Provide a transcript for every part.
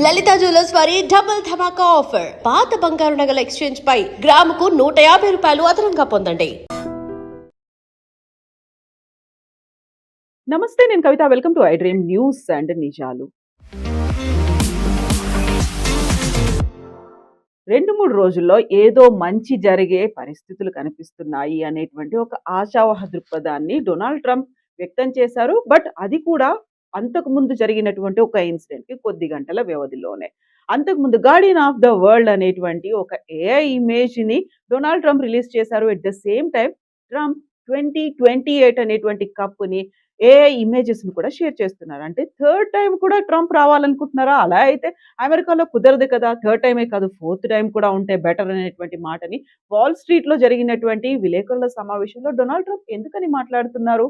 లలిత jewellers వారి double ధమాకా offer. పాత బంగారు నగల ఎక్స్చేంజ్ పై గ్రాముకు 150 రూపాయలు అదనంగా పొందండి. నమస్తే, నేను Kavitha. Welcome to I dream news and నిజాలు. 2-3 రోజుల్లో ఏదో మంచి జరిగే పరిస్థితులు కనిపిస్తున్నాయి అనేటువంటి ఒక ఆశావహ దృక్పథాన్ని డొనాల్డ్ ట్రంప్ వ్యక్తం చేశారు. బట్ అది కూడా అంతకుముందు జరిగినటువంటి ఒక ఇన్సిడెంట్‌కి కొద్ది గంటల వ్యవధిలోనే. అంతకుముందు 'గార్డియన్ ఆఫ్ ద వరల్డ్' అనేటువంటి ఒక ఏఐ ఇమేజ్‌ని డొనాల్డ్ ట్రంప్ రిలీజ్ చేశారు. At the same time Trump 2028 అనేటువంటి కప్‌ని ఏఐ ఇమేజెస్‌ని కూడా షేర్ చేస్తున్నారు. అంటే థర్డ్ టైమ్ కూడా ట్రంప్ రావాలనుకుంటున్నారా? అలా అయితే అమెరికాలో కుదరదు కదా! థర్డ్ టైమే కాదు, ఫోర్త్ టైమ్ కూడా ఉంటే బెటర్ అనేటువంటి మాటని వాల్ స్ట్రీట్‌లో జరిగినటువంటి విలేకరుల సమావేశంలో డొనాల్డ్ ట్రంప్ ఎందుకని మాట్లాడుతున్నారు?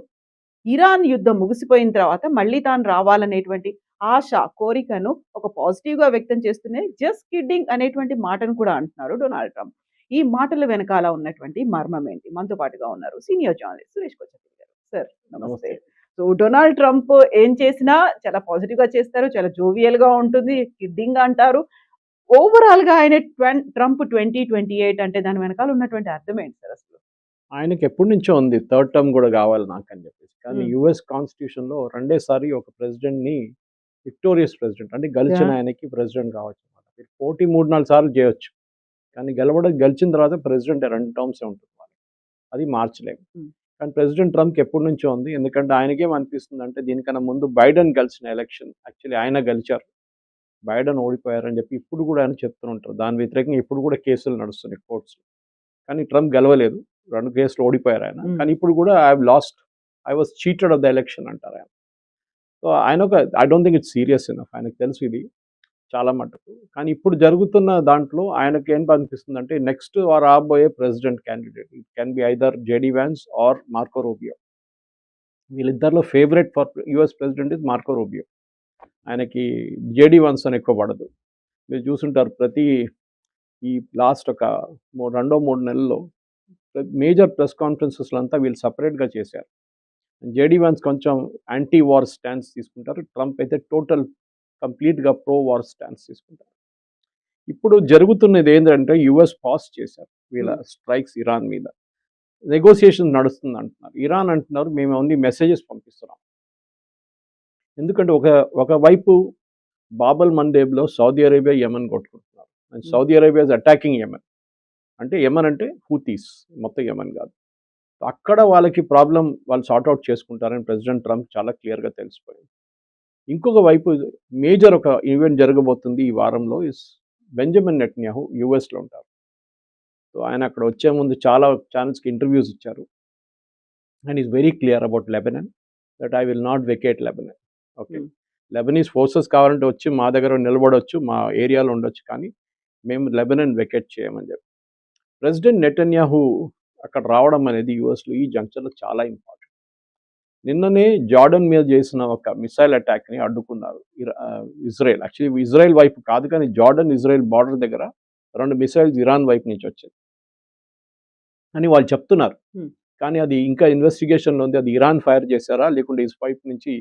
ఇరాన్ యుద్ధం ముగిసిపోయిన తర్వాత మళ్ళీ తాను రావాలనేటువంటి ఆశ, కోరికను ఒక పాజిటివ్‌గా వ్యక్తం చేస్తూనే జస్ట్ కిడ్డింగ్ అనేటువంటి మాటను కూడా అంటున్నారు డొనాల్డ్ ట్రంప్. ఈ మాటల వెనకాల ఉన్నటువంటి మర్మం ఏంటి? మనతో పాటుగా ఉన్నారు సీనియర్ జర్నలిస్ట్ సురేష్ కొచ్చపల్లి గారు. సార్ నమస్తే. సో డొనాల్డ్ ట్రంప్ ఏం చేసినా చాలా పాజిటివ్‌గా చేస్తారు. చాలా జోవియల్‌గా ఉంటుంది. కిడ్డింగ్ అంటారు. ఓవరాల్‌గా ఆయన ట్రంప్ 2028 అంటే దాని వెనకాల ఉన్నటువంటి అర్థం ఏంటి సార్ అసలు? ఆయనకి ఎప్పటి నుంచో ఉంది థర్డ్ టర్మ్ కూడా కావాలి నాకని చెప్పేసి. కానీ యుఎస్ కాన్స్టిట్యూషన్‌లో రెండేసారి ఒక ప్రెసిడెంట్‌ని విక్టోరియస్ ప్రెసిడెంట్ అంటే గెలిచిన ఆయనకి ప్రెసిడెంట్ కావచ్చు అన్నమాట. మీరు పోటీ 3-4 సార్లు చేయొచ్చు. కానీ గెలిచిన తర్వాత ప్రెసిడెంట్ 2 టర్మ్సే ఉంటుంది వాళ్ళకి. అది మార్చలేము. కానీ ప్రెసిడెంట్ ట్రంప్‌కి ఎప్పటి నుంచో ఉంది. ఎందుకంటే ఆయనకేమనిపిస్తుందంటే దీనికన్నా ముందు బైడెన్ గెలిచిన ఎలక్షన్ యాక్చువల్లీ ఆయన గెలిచారు. బైడెన్ ఓడిపోయారని చెప్పి ఇప్పుడు కూడా ఆయన చెప్తూ ఉంటారు. దాని వ్యతిరేకంగా ఇప్పుడు కూడా కేసులు నడుస్తున్నాయి కోర్ట్స్‌లో. కానీ ట్రంప్ గెలవలేదు. 2 కేసులు ఓడిపోయారు ఆయన. కానీ ఇప్పుడు కూడా I was cheated of the election అంటారు ఆయన. సో ఆయన I don't think it's serious enough. ఆయనకు తెలుసు ఇది చాలా మటుకు. కానీ ఇప్పుడు జరుగుతున్న దాంట్లో ఆయనకి ఏం అనిపిస్తుందంటే నెక్స్ట్ రాబోయే president candidate it can be either JD Vance or Marco Rubio. వీళ్ళిద్దరిలో favourite for US president is Marco Rubio. ఆయనకి జేడీ వ్యాన్స్ అని ఎక్కువ పడదు. మీరు చూసుంటారు ఈ లాస్ట్ ఒక 2-3 నెలల్లో మేజర్ ప్రెస్ కాన్ఫరెన్సెస్లో అంతా వీళ్ళు సపరేట్గా చేశారు. జేడీ వ్యాన్స్ కొంచెం యాంటీ వార్ స్టాన్స్ తీసుకుంటారు. ట్రంప్ అయితే కంప్లీట్గా ప్రో వార్ స్టాన్స్ తీసుకుంటారు. ఇప్పుడు జరుగుతున్నది ఏంటంటే యుఎస్ పాస్ చేశారు వీళ్ళ స్ట్రైక్స్ ఇరాన్ మీద. నెగోసియేషన్ నడుస్తుంది అంటున్నారు. ఇరాన్ అంటున్నారు మేము ఓన్లీ మెసేజెస్ పంపిస్తున్నాం. ఎందుకంటే ఒకవైపు బాబల్ మందేబ్లో సౌదీ అరేబియా యెమెన్ కొట్టుకుంటున్నారు. And Saudi Arabia is attacking Yemen. అంటే యెమెన్ అంటే హూతీస్, మొత్తం యెమెన్ కాదు. అక్కడ వాళ్ళకి ప్రాబ్లం వాళ్ళు సార్ట్అవుట్ చేసుకుంటారని ప్రెసిడెంట్ ట్రంప్ చాలా క్లియర్గా తెలిసిపోయింది. ఇంకొక వైపు మేజర్ ఒక ఈవెంట్ జరగబోతుంది ఈ వారంలో. బెంజమిన్ నెటన్యాహు యూఎస్లో ఉంటారు. సో ఆయన అక్కడ వచ్చే ముందు చాలా ఛానల్స్కి ఇంటర్వ్యూస్ ఇచ్చారు. And is very clear about Lebanon that I will not vacate Lebanon. Okay, Lebanese forces కావాలంటే వచ్చి మా దగ్గర నిలబడవచ్చు, మా ఏరియాలో ఉండొచ్చు, కానీ మేము లెబనాన్ వెకేట్ చేయమని చెప్పి. ప్రెసిడెంట్ నెటన్యాహు అక్కడ రావడం అనేది యూఎస్లో ఈ జంక్షన్లో చాలా ఇంపార్టెంట్. నిన్ననే జార్డన్ మీద చేసిన ఒక మిసైల్ అటాక్ని అడ్డుకున్నారు ఇజ్రాయెల్. యాక్చువల్లీ ఇజ్రాయెల్ వైపు కాదు, కానీ జార్డన్ ఇజ్రాయెల్ బార్డర్ దగ్గర 2 మిసైల్స్ ఇరాన్ వైపు నుంచి వచ్చాయి అని వాళ్ళు చెప్తున్నారు. కానీ అది ఇంకా ఇన్వెస్టిగేషన్లో ఉంది. అది ఇరాన్ ఫైర్ చేశారా లేకుంటే ఇస్ వైపు నుంచి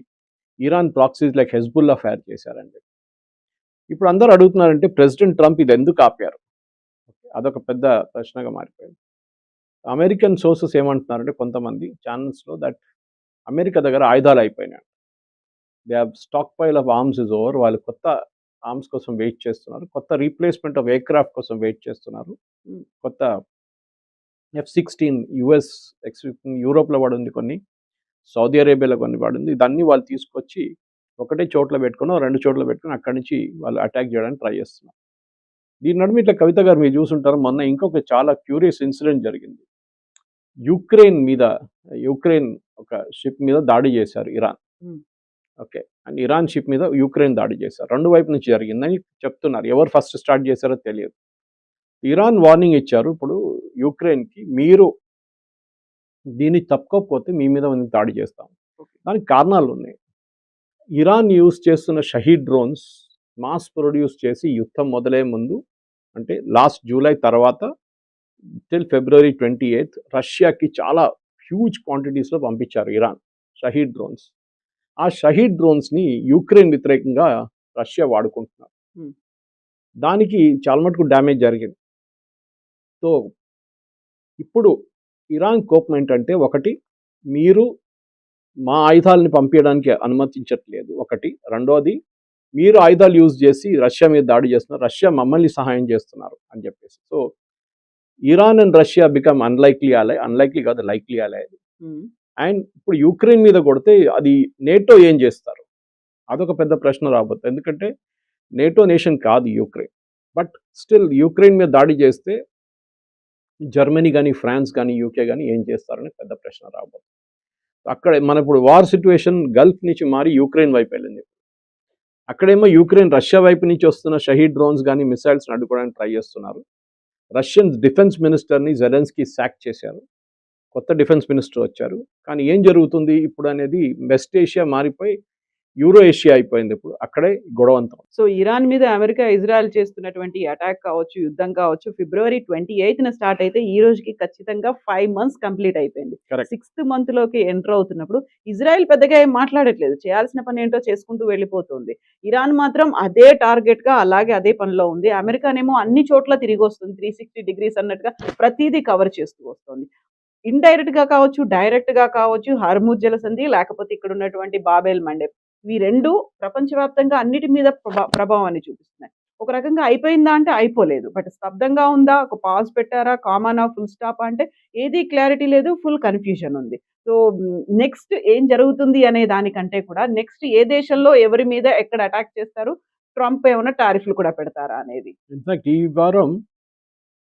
Iran proxies like Hezbollah fire చేశారని చెప్పి ఇప్పుడు అందరూ అడుగుతున్నారంటే ప్రెసిడెంట్ ట్రంప్ ఇది ఎందుకు ఆపారు? అదొక పెద్ద ప్రశ్నగా మారిపోయింది. అమెరికన్ సోర్సెస్ ఏమంటున్నారంటే కొంతమంది ఛానల్స్లో దట్ అమెరికా దగ్గర ఆయుధాలు అయిపోయినాయి. They have stock pile of arms is over. వాళ్ళు కొత్త ఆర్మ్స్ కోసం వెయిట్ చేస్తున్నారు. కొత్త రీప్లేస్మెంట్ ఆఫ్ ఎయిర్క్రాఫ్ట్ కోసం వెయిట్ చేస్తున్నారు. కొత్త F-16 యుఎస్ యూరోప్లో పడింది, కొన్ని సౌదీ అరేబియాలో కొన్ని పడింది. ఇదన్నీ వాళ్ళు తీసుకొచ్చి ఒకటే చోట్ల పెట్టుకుని 2 చోట్ల పెట్టుకుని అక్కడి నుంచి వాళ్ళు అటాక్ చేయడానికి ట్రై చేస్తున్నారు. దీని నడుమ ఇట్లా కవిత గారు మీరు చూసుంటారు, మొన్న ఇంకొక చాలా క్యూరియస్ ఇన్సిడెంట్ జరిగింది. యుక్రెయిన్ ఒక షిప్ మీద దాడి చేశారు Iran. Okay, and Iran ship మీద యుక్రెయిన్ దాడి చేశారు. 2 వైపు నుంచి జరిగిందని చెప్తున్నారు. ఎవరు ఫస్ట్ స్టార్ట్ చేశారో తెలియదు. ఇరాన్ వార్నింగ్ ఇచ్చారు ఇప్పుడు యుక్రెయిన్కి, మీరు దీన్ని తప్పుకోకపోతే మీ మీద దాడి చేస్తాం. దానికి కారణాలు ఉన్నాయి. ఇరాన్ యూజ్ చేస్తున్న షహీద్ డ్రోన్స్ మాస్ ప్రొడ్యూస్ చేసి యుద్ధం మొదలయ్యే ముందు, అంటే లాస్ట్ జూలై తర్వాత టిల్ ఫిబ్రవరి 28 రష్యాకి చాలా హ్యూజ్ క్వాంటిటీస్లో పంపించారు ఇరాన్ షహీద్ డ్రోన్స్. ఆ షహీద్ డ్రోన్స్ని యుక్రెయిన్ వ్యతిరేకంగా రష్యా వాడుకుంటున్నారు. హ్మ్. దానికి చాలా మటుకు డ్యామేజ్ జరిగింది. సో, ఇప్పుడు ఇరాన్ కోపం ఏంటంటే ఒకటి, మీరు మా ఆయుధాలని పంపియడానికి అనుమతించట్లేదు ఒకటి. రెండోది, మీరు ఆయుధాలు యూజ్ చేసి రష్యా మీద దాడి చేస్తున్నారు. రష్యా మమ్మల్ని సహాయం చేస్తున్నారు అని చెప్పేసి. So, Iran and Russia become unlikely ally. Unlikely కాదు, లైక్లీ అలై. హ్మ్. అండ్ ఇప్పుడు యుక్రెయిన్ మీద కొడితే అది నేటో ఏం చేస్తారు? అదొక పెద్ద ప్రశ్న రాబోతుంది. ఎందుకంటే నేటో నేషన్ కాదు యుక్రెయిన్. బట్ స్టిల్ యుక్రెయిన్ మీద దాడి చేస్తే జర్మనీ గాని, ఫ్రాన్స్ గాని, యూకే గాని ఏం చేస్తారని పెద్ద ప్రశ్న రాబోతుంది. అక్కడ మన ఇప్పుడు వార్ సిట్యుయేషన్ గల్ఫ్ నుంచి మారి యుక్రెయిన్ వైపు వెళ్ళింది. అక్కడేమో యుక్రెయిన్ రష్యా వైపు నుంచి వస్తున్న షహీద్ డ్రోన్స్ గాని, మిసైల్స్‌ని అడ్డుకోవడానికి ట్రై చేస్తున్నారు. రష్యన్ డిఫెన్స్ మినిస్టర్‌ని జెలెన్స్కీ సాక్ చేశారు. కొత్త డిఫెన్స్ మినిస్టర్ వచ్చారు. కానీ ఏం జరుగుతుంది ఇప్పుడు అనేది వెస్ట్ ఏషియా మారిపోయి యూరో ఏషియా అయిపోయింది ఇప్పుడు. అక్కడే గొడవంతం. సో ఇరాన్ మీద అమెరికా, ఇజ్రాయెల్ చేస్తున్నటువంటి అటాక్ కావచ్చు, యుద్ధం కావచ్చు, ఫిబ్రవరి 28న స్టార్ట్ అయితే ఈ రోజుకి ఖచ్చితంగా 5 మంత్స్ కంప్లీట్ అయిపోయింది. కరెక్ట్. 6th మంత్‌లోకి ఎంటర్ అవుతున్నప్పుడు ఇజ్రాయెల్ పెద్దగా ఏం మాట్లాడట్లేదు. చేయాల్సిన పని ఏంటో చేసుకుంటూ వెళ్ళిపోతుంది. ఇరాన్ మాత్రం అదే టార్గెట్‌గా అలాగే అదే పనిలో ఉంది. అమెరికానేమో అన్ని చోట్ల తిరిగొస్తుంది. 360 డిగ్రీస్ అన్నట్టుగా ప్రతీదీ కవర్ చేస్తూ వస్తుంది. ఇండైరెక్ట్‌గా కావచ్చు, డైరెక్ట్‌గా కావచ్చు, హర్ముజ్ జలసంధి లేకపోతే ఇక్కడ ఉన్నటువంటి బాబెల్ మండెబ్. ఇవి 2 ప్రపంచవ్యాప్తంగా అన్నిటి మీద ప్రభావాన్ని చూపిస్తున్నాయి. ఒక రకంగా అయిపోయిందా అంటే అయిపోలేదు. బట్ స్తబ్దంగా ఉందా? ఒక పాజ్ పెట్టారా? కామానా? ఫుల్ స్టాపా? అంటే ఏది క్లారిటీ లేదు. ఫుల్ కన్‌ఫ్యూజన్ ఉంది. సో, నెక్స్ట్ ఏం జరుగుతుంది అనే దానికంటే కూడా నెక్స్ట్ ఏ దేశంలో ఎవరి మీద ఎక్కడ అటాక్ చేస్తారు? ట్రంప్ ఏమన్నా టారిఫ్‌లు కూడా పెడతారా అనేది. ఇన్‌ఫాక్ట్ ఈ వారం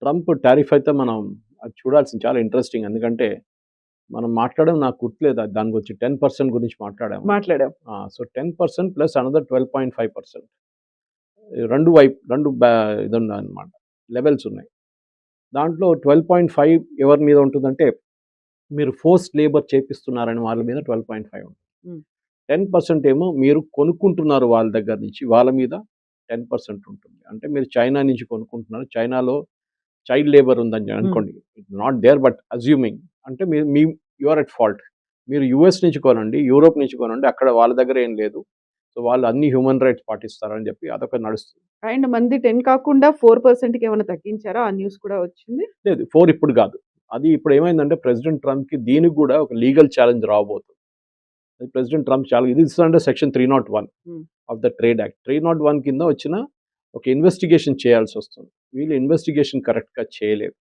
ట్రంప్ టారిఫ్ అయితే మనం అది చూడాల్సింది చాలా ఇంట్రెస్టింగ్. ఎందుకంటే మనం మాట్లాడడం నాకు గుర్తులేదు. దాని గురించి 10% గురించి మాట్లాడాము. మాట్లాడాం. So 10% plus another 12.5%. రెండు ఇదున్నాయన్నమాట. లెవెల్స్ ఉన్నాయి. దాంట్లో 12.5 ఎవరి మీద ఉంటుందంటే మీరు ఫోర్స్డ్ లేబర్ చేపిస్తున్నారని వాళ్ళ మీద 12.5 ఉంటుంది. హ్మ్. 10% ఏమో మీరు కొనుక్కుంటున్నారు వాళ్ళ దగ్గర నుంచి, వాళ్ళ మీద 10% ఉంటుంది. అంటే మీరు చైనా నుంచి కొనుక్కుంటున్నారు. చైనాలో చైల్డ్ లేబర్ ఉందని అనుకోండి. నాట్ దేర్ బట్ అస్యూమింగ్ అంటే మీ యు ఆర్ ఎట్ ఫాల్ట్. మీరు యూఎస్ నుంచి కొనండి, యూరోప్ నుంచి కొనండి. అక్కడ వాళ్ళ దగ్గర ఏం లేదు. సో వాళ్ళు అన్ని హ్యూమన్ రైట్స్ పాటిస్తారని చెప్పి అదొక నడుస్తుంది. అండ్ మంది 10 కాకుండా 4%కి ఏమైనా తగ్గించారా? ఆ న్యూస్ కూడా వచ్చింది. లేదు 4 ఇప్పుడు కాదు. అది ఇప్పుడు ఏమైందంటే ప్రెసిడెంట్ ట్రంప్‌కి దీనికి కూడా ఒక లీగల్ ఛాలెంజ్ రాబోతుంది. అది ప్రెసిడెంట్ ట్రంప్ చాలా ఇది ఇస్తుందంటే సెక్షన్ 301 హ్మ్. Of the trade act. 301 కింద వచ్చిన ఒక ఇన్వెస్టిగేషన్ చేయాల్సి వస్తుంది. వీళ్ళు ఇన్వెస్టిగేషన్ కరెక్ట్‌గా చేయలేదు.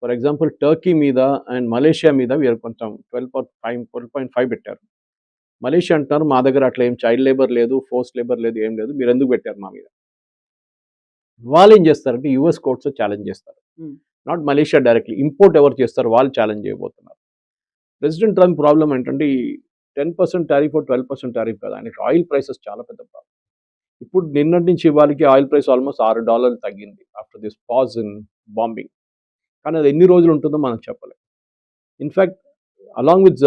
ఫర్ ఎగ్జాంపుల్ టర్కీ మీద అండ్ మలేషియా మీద వీరు కొంచెం 12.5 పెట్టారు. మలేషియా అంటున్నారు మా దగ్గర అట్లా ఏం చైల్డ్ లేబర్ లేదు, ఫోర్స్డ్ లేబర్ లేదు, ఏం లేదు. మీరు ఎందుకు పెట్టారు మా మీద? వాళ్ళు ఏం చేస్తారంటే యూఎస్ కోర్ట్స్‌లో ఛాలెంజ్ చేస్తారు. హ్మ్. Not Malaysia directly. ఇంపోర్ట్ ఎవరు చేస్తారు వాళ్ళు ఛాలెంజ్ చేయబోతున్నారు. ప్రెసిడెంట్ ట్రంప్ ప్రాబ్లమ్ ఏంటంటే ఈ 10% టారిఫ్, 12% టారిఫ్ కాదు. ఆయనకి ఆయిల్ ప్రైసెస్ చాలా పెద్ద ప్రాబ్లమ్. ఇప్పుడు నిన్నటి నుంచి ఇవాళకి ఆయిల్ ప్రైస్ ఆల్మోస్ట్ $6 తగ్గింది. After this pause in bombing. కానీ అది ఎన్ని రోజులు ఉంటుందో మనం చెప్పలేం. ఇన్‌ఫాక్ట్ అలాంగ్ విత్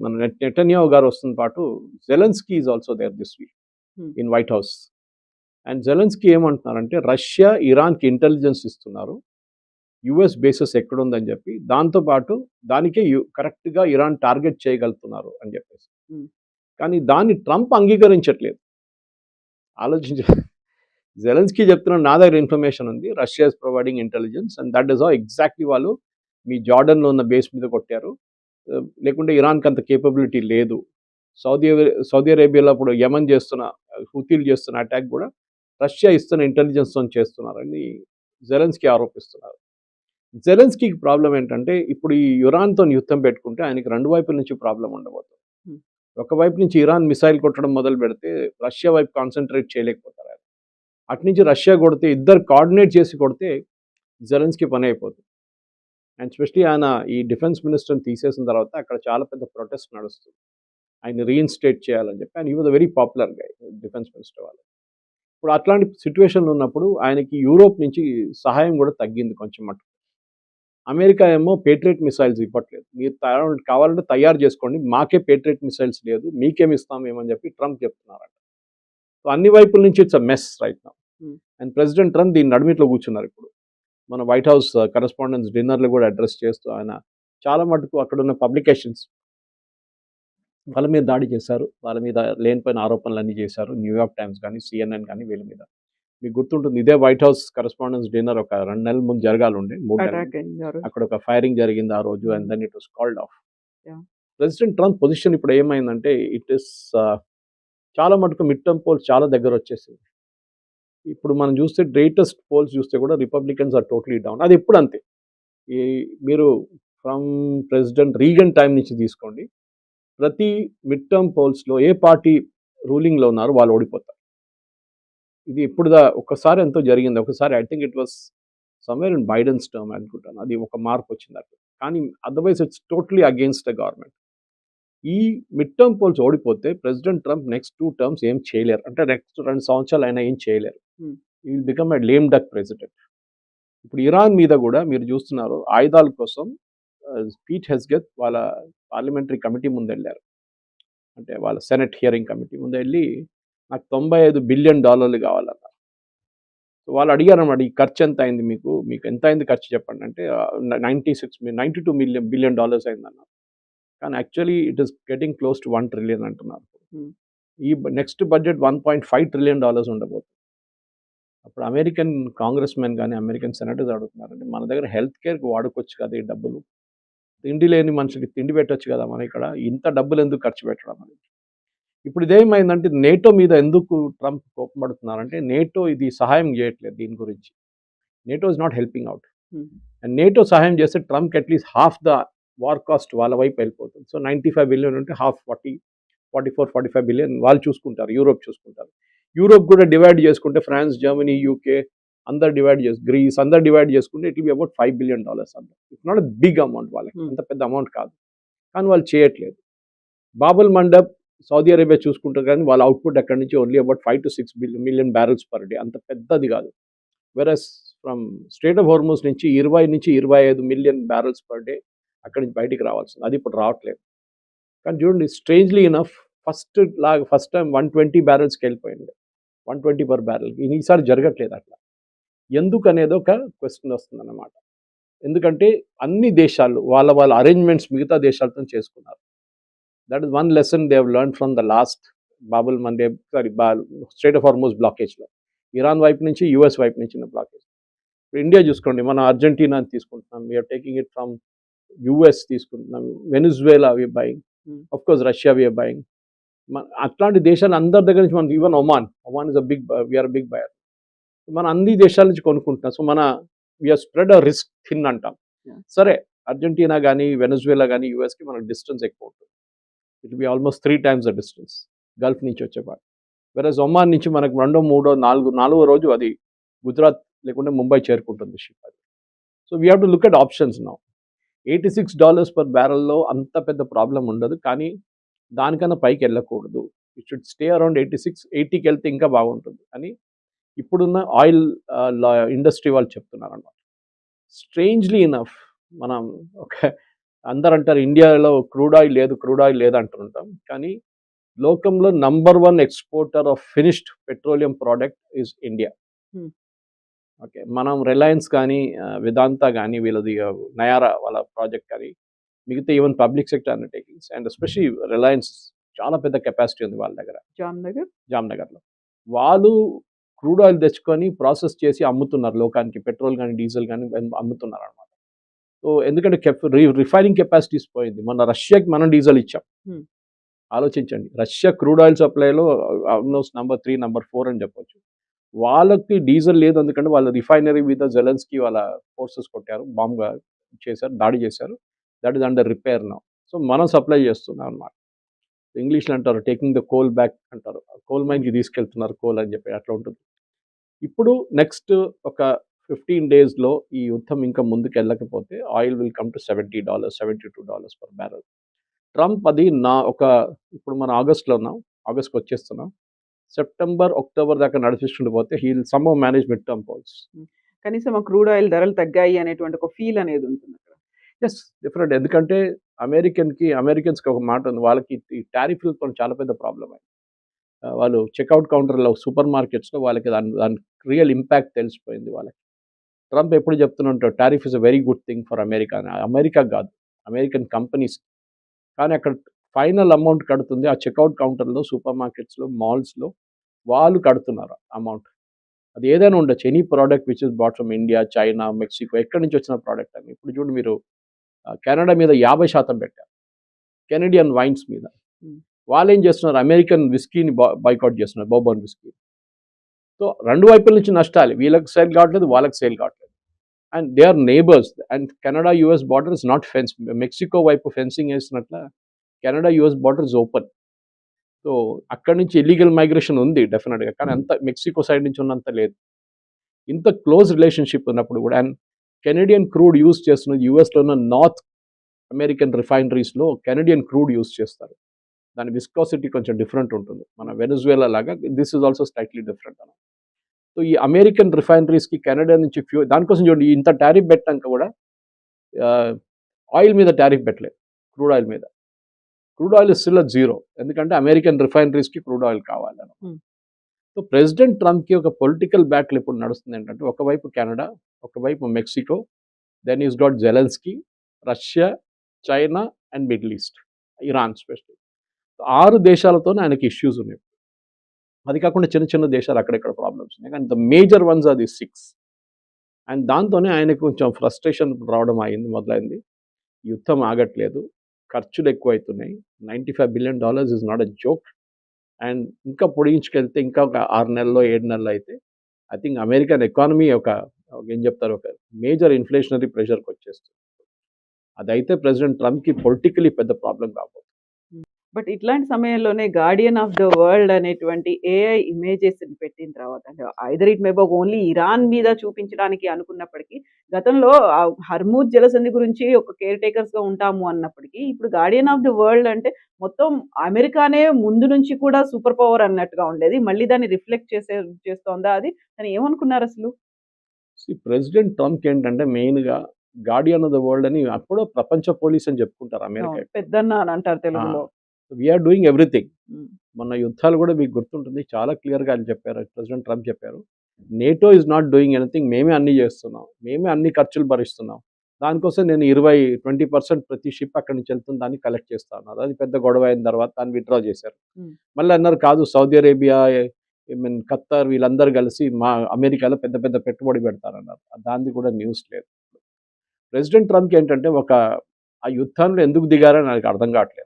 మన నెటన్యాహు గారు వస్తున్న పాటు Zelensky is also there this week hmm. In White House. And Zelensky ఏమంటున్నారంటే రష్యా ఇరాన్‌కి ఇంటెలిజెన్స్ ఇస్తున్నారు. యూఎస్ బేసెస్ ఎక్కడుందని చెప్పి దాంతో పాటు దానికే కరెక్ట్‌గా ఇరాన్ టార్గెట్ చేయగలుగుతున్నారు అని చెప్పేసి. హ్మ్. కానీ దాన్ని ట్రంప్ అంగీకరించట్లేదు. ఆలోచించ జెలెన్స్కీ చెప్తున్నాడు నా దగ్గర ఇన్ఫర్మేషన్ ఉంది. Russia is providing intelligence and that is how exactly వాళ్ళు మీ జార్డన్‌లో ఉన్న బేస్ మీద కొట్టారు. లేకుంటే ఇరాన్‌కి అంత కేపబిలిటీ లేదు. సౌదీ అరేబియాలో ఇప్పుడు యెమెన్ చేస్తున్న హూతీలు చేస్తున్న అటాక్ కూడా రష్యా ఇస్తున్న ఇంటెలిజెన్స్‌తోని చేస్తున్నారని జెలెన్స్కీ ఆరోపిస్తున్నారు. జెలెన్స్కీకి ప్రాబ్లమ్ ఏంటంటే ఇప్పుడు ఈ ఇరాన్‌తోని యుద్ధం పెట్టుకుంటే ఆయనకి 2 వైపుల నుంచి ప్రాబ్లమ్ ఉండబోతుంది. హ్మ్. ఒకవైపు నుంచి ఇరాన్ మిసైల్ కొట్టడం మొదలుపెడితే రష్యా వైపు కాన్సంట్రేట్ చేయలేకపోతారు ఆయన. అటునుంచి రష్యా కొడితే ఇద్దరు కోఆర్డినేట్ చేసి కొడితే జెలెన్స్కీ పని అయిపోతుంది. అండ్ స్పెషల్లీ ఆయన ఈ డిఫెన్స్ మినిస్టర్‌ని తీసేసిన తర్వాత అక్కడ చాలా పెద్ద ప్రొటెస్ట్ నడుస్తుంది. ఆయన్ని రీఇన్‌స్టేట్ చేయాలని చెప్పి. And he was a very popular guy defence minister వాళ్ళు. ఇప్పుడు అట్లాంటి సిట్యుయేషన్‌లో ఉన్నప్పుడు ఆయనకి యూరోప్ నుంచి సహాయం కూడా తగ్గింది కొంచెం మట్టుకు. అమెరికా ఏమో పేట్రియట్ మిసైల్స్ ఇవ్వట్లేదు. మీరు కావాలంటే తయారు చేసుకోండి. మాకే పేట్రియట్ మిసైల్స్ లేదు. మీకేమి ఇస్తాం మేము అని చెప్పి ట్రంప్ చెప్తున్నారంట. సో అన్ని వైపుల నుంచి it's a mess right now. హ్మ్. అండ్ ప్రెసిడెంట్ ట్రంప్ దీని నడుమిట్లో కూర్చున్నారు ఇప్పుడు. మన వైట్ హౌస్ కరెస్పాండెన్స్ డిన్నర్‌లో కూడా అడ్రెస్ చేస్తూ ఆయన చాలా మటుకు అక్కడున్న పబ్లికేషన్స్ వాళ్ళ మీద దాడి చేశారు. వాళ్ళ మీద లేనిపోయిన ఆరోపణలన్నీ చేశారు. న్యూయార్క్ టైమ్స్ కానీ, సీఎన్ఎన్ కానీ వీళ్ళ మీద. మీకు గుర్తుంటుంది, ఇదే వైట్ హౌస్ కరెస్పాండెన్స్ డిన్నర్ ఒక 2 నెలల ముందు జరగాలుండే, 3 నెలల అటాక్ అయింది. అక్కడ ఒక ఫైరింగ్ జరిగింది ఆ రోజు, and then it was called off. Yeah. President Trump position ఇప్పుడు ఏమైందంటే ఇట్ ఇస్ చాలా మటుకు మిడ్ టర్మ్ పోల్స్ చాలా దగ్గర వచ్చేసింది. ఇప్పుడు మనం చూస్తే లేటెస్ట్ పోల్స్ చూస్తే కూడా రిపబ్లికన్స్ ఆర్ టోటలీ డౌన్. అది ఎప్పుడు అంతే. ఈ మీరు ఫ్రమ్ ప్రెసిడెంట్ రీగన్ టైం నుంచి తీసుకోండి, ప్రతి మిడ్ టర్మ్ పోల్స్లో ఏ పార్టీ రూలింగ్లో ఉన్నారో వాళ్ళు ఓడిపోతారు. ఇది ఇప్పుడు ఒక్కసారి ఎంతో జరిగింది. ఒకసారి I think it was somewhere in Biden's term అనుకుంటాను, అది ఒక మార్పు వచ్చింది అట్లా. కానీ otherwise it's totally against the government. ఈ మిడ్ టర్మ్ పోల్స్ ఓడిపోతే ప్రెసిడెంట్ ట్రంప్ నెక్స్ట్ 2 టర్మ్స్ ఏం చేయలేరు, అంటే నెక్స్ట్ 2 సంవత్సరాలు అయినా ఏం చేయలేరు. He will become a lame duck president. ఇప్పుడు ఇరాన్ మీద కూడా మీరు చూస్తున్నారు, ఆయుధాల కోసం పీట్ హెస్గెత్ వాళ్ళ పార్లమెంటరీ కమిటీ ముందు వెళ్ళారు, అంటే వాళ్ళ సెనెట్ హియరింగ్ కమిటీ ముందు వెళ్ళి నాకు $95 బిలియన్ కావాలన్నారు. వాళ్ళు అడిగారు అన్నమాట, ఈ ఖర్చు ఎంత అయింది, మీకు ఎంత అయింది ఖర్చు చెప్పండి అంటే 92 బిలియన్ డాలర్స్ అయిందన్నారు. కానీ actually it is getting close to 1 trillion అంటున్నారు. ఈ నెక్స్ట్ బడ్జెట్ $1.5 ట్రిలియన్ ఉండబోతుంది. అప్పుడు అమెరికన్ కాంగ్రెస్ మెన్ కానీ అమెరికన్ సెనేటర్స్ అడుగుతున్నారంటే, మన దగ్గర హెల్త్ కేర్కి వాడుకోవచ్చు కదా ఈ డబ్బులు, తిండి లేని మనుషులకి తిండి పెట్టచ్చు కదా, మన ఇక్కడ ఇంత డబ్బులు ఎందుకు ఖర్చు పెట్టడం అని. ఇప్పుడు ఇదేమైందంటే నేటో మీద ఎందుకు ట్రంప్ కోపపడుతున్నారంటే, నేటో ఇది సహాయం చేయట్లేదు దీని గురించి. NATO is not helping out. And NATO సహాయం చేస్తే ట్రంప్కి at least half the war cost వాళ్ళ వైపు వెళ్ళిపోతుంది. సో 95 బిలియన్ ఉంటే హాఫ్ 44-45 బిలియన్ వాళ్ళు చూసుకుంటారు, యూరోప్ చూసుకుంటారు. యూరోప్ కూడా డివైడ్ చేసుకుంటే ఫ్రాన్స్, జర్మనీ, యూకే అందరు డివైడ్ చేసి, గ్రీస్ అందరు డివైడ్ చేసుకుంటే it will be about $5 billion అందరు. It's not a big amount, వాళ్ళకి అంత పెద్ద అమౌంట్ కాదు, కానీ వాళ్ళు చేయట్లేదు. బాబుల్ మండప్ సౌదీ అరేబియా చూసుకుంటారు, కానీ వాళ్ళ అవుట్పుట్ అక్కడి నుంచి only about 5 to 6 million barrels per day, అంత పెద్దది కాదు. వెరస్ ఫ్రమ్ స్ట్రేట్ ఆఫ్ హోర్ముజ్ నుంచి 20 నుంచి 25 మిలియన్ బ్యారెల్స్ పర్ డే అక్కడి నుంచి బయటికి రావాల్సింది, అది ఇప్పుడు రావట్లేదు. కానీ చూడండి, స్ట్రేంజ్లీ ఇనఫ్ ఫస్ట్ టైం 120 బ్యారెల్స్కి వెళ్ళిపోయింది, 120 పర్ బ్యారెల్. ఈసారి జరగట్లేదు అట్లా. ఎందుకు అనేది ఒక క్వశ్చన్ వస్తుంది అన్నమాట. ఎందుకంటే అన్ని దేశాలు వాళ్ళ అరేంజ్మెంట్స్ మిగతా దేశాలతో చేసుకున్నారు. That is one lesson they have learn from the last Bab el Mandeb strait of Hormuz బ్లాకేజ్లో. ఇరాన్ వైపు నుంచి, యూఎస్ వైపు నుంచి ఉన్న బ్లాకేజ్. ఇప్పుడు ఇండియా చూసుకోండి, మనం అర్జెంటీనా తీసుకుంటున్నాం, we're taking it from US తీసుకుంటున్నాం, Venezuela we're buying, of course Russia we're buying. అట్లాంటి దేశాలు అందరి దగ్గర నుంచి మనం, even Oman is a big, we're big buyer. మన అన్ని దేశాల నుంచి కొనుక్కుంటున్నాం. సో మన we're spread a risk thin అంటాం. సరే, అర్జెంటీనా కానీ వెనజువేలా కానీ యూఎస్కి మనకు డిస్టెన్స్ ఎక్కువ ఉంటుంది, it be almost 3 times the distance Gulf నుంచి వచ్చేపాటు. వెరస్ ఒమాన్ నుంచి మనకు 2, 3, 4వ రోజు అది గుజరాత్ లేకుంటే ముంబై చేరుకుంటుంది షిప్ అది. So we have to look at options now. $86 per బ్యారెల్లో అంత పెద్ద ప్రాబ్లం ఉండదు, కానీ దానికన్నా పైకి వెళ్ళకూడదు. ఇట్ షుడ్ స్టే అరౌండ్ 86, 80కి వెళ్తే ఇంకా బాగుంటుంది అని ఇప్పుడున్న ఆయిల్ ఇండస్ట్రీ వాళ్ళు చెప్తున్నారు అన్నమాట. స్ట్రేంజ్లీ ఇనఫ్ మనం అందరు అంటారు ఇండియాలో క్రూడ్ ఆయిల్ లేదు అంటుంటాం, కానీ లోకంలో number 1 exporter of finished petroleum product is India. Okay, మనం రిలయన్స్ కానీ వేదాంత కానీ వీళ్ళది నయారా వాళ్ళ ప్రాజెక్ట్ కానీ మిగతా even public sector undertakings and especially Reliance చాలా పెద్ద కెపాసిటీ ఉంది వాళ్ళ దగ్గర జామ్నగర్లో. వాళ్ళు క్రూడ్ ఆయిల్ తెచ్చుకొని ప్రాసెస్ చేసి అమ్ముతున్నారు లోకానికి, పెట్రోల్ కానీ డీజిల్ కానీ అమ్ముతున్నారు అనమాట. సో ఎందుకంటే రిఫైనింగ్ కెపాసిటీస్ పోయింది. మొన్న రష్యాకి మనం డీజిల్ ఇచ్చాం. ఆలోచించండి, రష్యా క్రూడ్ ఆయిల్ సప్లైలో ఆల్మోస్ట్ నంబర్ 3, నంబర్ 4 అని చెప్పొచ్చు. వాళ్ళకి డీజిల్ లేదు, ఎందుకంటే వాళ్ళ రిఫైనరీ మీద జెలెన్స్కీ వాళ్ళ ఫోర్సెస్ కొట్టారు, బాంబ్ చేశారు, దాడి చేశారు. That is under repair now. So మనం సప్లై చేస్తున్నాం అనమాట. ఇంగ్లీష్లో అంటారు టేకింగ్ ద కోల్ బ్యాక్ అంటారు, కోల్ మైన్కి తీసుకెళ్తున్నారు కోల్ అని చెప్పి, అట్లా ఉంటుంది. ఇప్పుడు నెక్స్ట్ ఒక 15 daysలో ఈ యుద్ధం ఇంకా ముందుకు వెళ్ళకపోతే oil will come to $70, $72 per barrel. Trump అది ఇప్పుడు మనం ఆగస్ట్లో ఉన్నాం, ఆగస్ట్కి వచ్చేస్తున్నాం, సెప్టెంబర్, అక్టోబర్ దాకా నడిపిస్తుండి పోతే he will somehow manage mid term polls. కనీసం ఆ క్రూడ్ ఆయిల్ ధరలు తగ్గాయి అనేటువంటి ఒక ఫీల్ అనేది ఉంటుంది అక్కడ. Yes, different. ఎందుకంటే అమెరికన్స్కి ఒక మాట ఉంది, వాళ్ళకి ఈ టారిఫ్లతో చాలా పెద్ద ప్రాబ్లం అయింది. వాళ్ళు చెక్అవుట్ కౌంటర్లో సూపర్ మార్కెట్స్లో వాళ్ళకి దాని రియల్ ఇంపాక్ట్ తెలిసిపోయింది వాళ్ళకి. ట్రంప్ ఎప్పుడు చెప్తుంటాడు tariff is a very good thing for America. America కాదు, అమెరికన్ కంపెనీస్. కానీ అక్కడ ఫైనల్ అమౌంట్ కడుతుంది ఆ చెక్అవుట్ కౌంటర్లో, సూపర్ మార్కెట్స్లో, మాల్స్లో వాళ్ళు కడుతున్నారు అమౌంట్. అది ఏదైనా ఉండొచ్చు, any product which is bought from India, China, Mexico, ఎక్కడి నుంచి వచ్చిన ప్రోడక్ట్ అని. ఇప్పుడు చూడండి మీరు కెనడా మీద 50% పెట్టారు, కెనడియన్ వైన్స్ మీద. వాళ్ళు ఏం చేస్తున్నారు, అమెరికన్ విస్కీని బాయ్కాట్ చేస్తున్నారు, బౌర్బన్ విస్కీ. సో రెండు వైపుల నుంచి నష్టాలు, వీళ్ళకి సేల్ కావట్లేదు, వాళ్ళకి సేల్ కావట్లేదు. And they are neighbours. And Canada US border is not fence. Mexico వైపు ఫెన్సింగ్ వేసినట్ల Canada US border is open. So అక్కడి నుంచి ఇల్లీగల్ మైగ్రేషన్ ఉంది డెఫినెట్గా, కానీ అంత మెక్సికో సైడ్ నుంచి ఉన్నంత లేదు. ఇంత క్లోజ్ రిలేషన్షిప్ ఉన్నప్పుడు కూడా. అండ్ కెనడియన్ క్రూడ్ యూజ్ చేస్తున్నది యూఎస్లో ఉన్న నార్త్ అమెరికన్ రిఫైనరీస్లో కెనడియన్ క్రూడ్ యూజ్ చేస్తారు. దాని విస్కాసిటీ కొంచెం డిఫరెంట్ ఉంటుంది, మన వెనజువేలా లాగా this is also slightly different అన్న. సో ఈ అమెరికన్ రిఫైనరీస్కి కెనడా నుంచి దానికోసం చూడండి, ఇంత టారిఫ్ పెట్టాక కూడా ఆయిల్ మీద టారిఫ్ పెట్టలేదు, క్రూడ్ ఆయిల్ మీద. క్రూడ్ ఆయిల్ స్టిల్ జీరో, ఎందుకంటే అమెరికన్ రిఫైనరీస్కి క్రూడ్ ఆయిల్ కావాలని. సో ప్రెసిడెంట్ ట్రంప్కి ఒక పొలిటికల్ బ్యాటిల్ ఇప్పుడు నడుస్తుంది ఏంటంటే, ఒకవైపు కెనడా, ఒకవైపు Mexico, then he's got Zelensky, Russia, China and Middle East, Iran specially. 6 దేశాలతోనే ఆయనకి ఇష్యూస్ ఉన్నాయి. అది కాకుండా చిన్న చిన్న దేశాలు అక్కడెక్కడ ప్రాబ్లమ్స్ ఉన్నాయి, కానీ the major ones are the 6. And దాంతోనే ఆయనకు కొంచెం ఫ్రస్ట్రేషన్ రావడం మొదలైంది. యుద్ధం ఆగట్లేదు, ఖర్చులు ఎక్కువ అవుతున్నాయి. $95 billion is not a joke. And ఇంకా పొడిగించుకెళ్తే ఇంకా ఒక 6 నెలల్లో 7 నెలలు అయితే ఐ థింక్ అమెరికన్ ఎకానమీ ఏం చెప్తారు, ఒక మేజర్ ఇన్ఫ్లేషనరీ ప్రెషర్కి వచ్చేస్తుంది. అదైతే ప్రెసిడెంట్ ట్రంప్కి పొలిటికలీ పెద్ద ప్రాబ్లం కాబోతుంది. బట్ ఇట్లాంటి సమయంలోనే గార్డియన్ ఆఫ్ ద వరల్డ్ అనేటువంటి ఏఐ ఇమేజెస్ పెట్టిన తర్వాత, అంటే either it may be only Iran మీద చూపించడానికి అనుకున్నప్పటికీ, గతంలో హర్మూజ్ జలసంధి గురించి ఒక కేర్ టేకర్స్ గా ఉంటాము అన్నప్పటికీ, ఇప్పుడు గార్డియన్ ఆఫ్ ద వరల్డ్ అంటే మొత్తం అమెరికానే ముందు నుంచి కూడా సూపర్ పవర్ అన్నట్టుగా ఉండేది. మళ్ళీ దాన్ని రిఫ్లెక్ట్ చేస్తోందా అది? అని ఏమనుకున్నారు అసలు? ప్రెసిడెంట్ ట్రంప్ ఏంటంటే మెయిన్గా గార్డియన్ ఆఫ్ ద వరల్డ్ అని అప్పుడో ప్రపంచ పోలీస్ అని చెప్పుకుంటారు అమెరికా. పెద్దన్న అని అంటారు తెలుగులో. We're doing everything. మొన్న యుద్ధాలు కూడా మీకు గుర్తుంటుంది, చాలా క్లియర్గా ఆయన చెప్పారు, ప్రెసిడెంట్ ట్రంప్ చెప్పారు, NATO is not doing anything, మేమే అన్ని చేస్తున్నాం, మేమే అన్ని ఖర్చులు భరిస్తున్నాం, దానికోసం నేను 20% ప్రతి షిప్ అక్కడి నుంచి వెళ్తుంది దాన్ని కలెక్ట్ చేస్తాను. అది పెద్ద గొడవ అయిన తర్వాత దాన్ని విత్డ్రా చేశారు. మళ్ళీ అన్నారు కాదు, సౌదీ అరేబియా, ఖత్తర్ వీళ్ళందరూ కలిసి మా అమెరికాలో పెద్ద పెద్ద పెట్టుబడి పెడతారన్నారు. దాన్ని కూడా న్యూస్ లేదు. ప్రెసిడెంట్ ట్రంప్కి ఏంటంటే ఆ యుద్ధంలో ఎందుకు దిగారని నాకు అర్థం కావట్లేదు.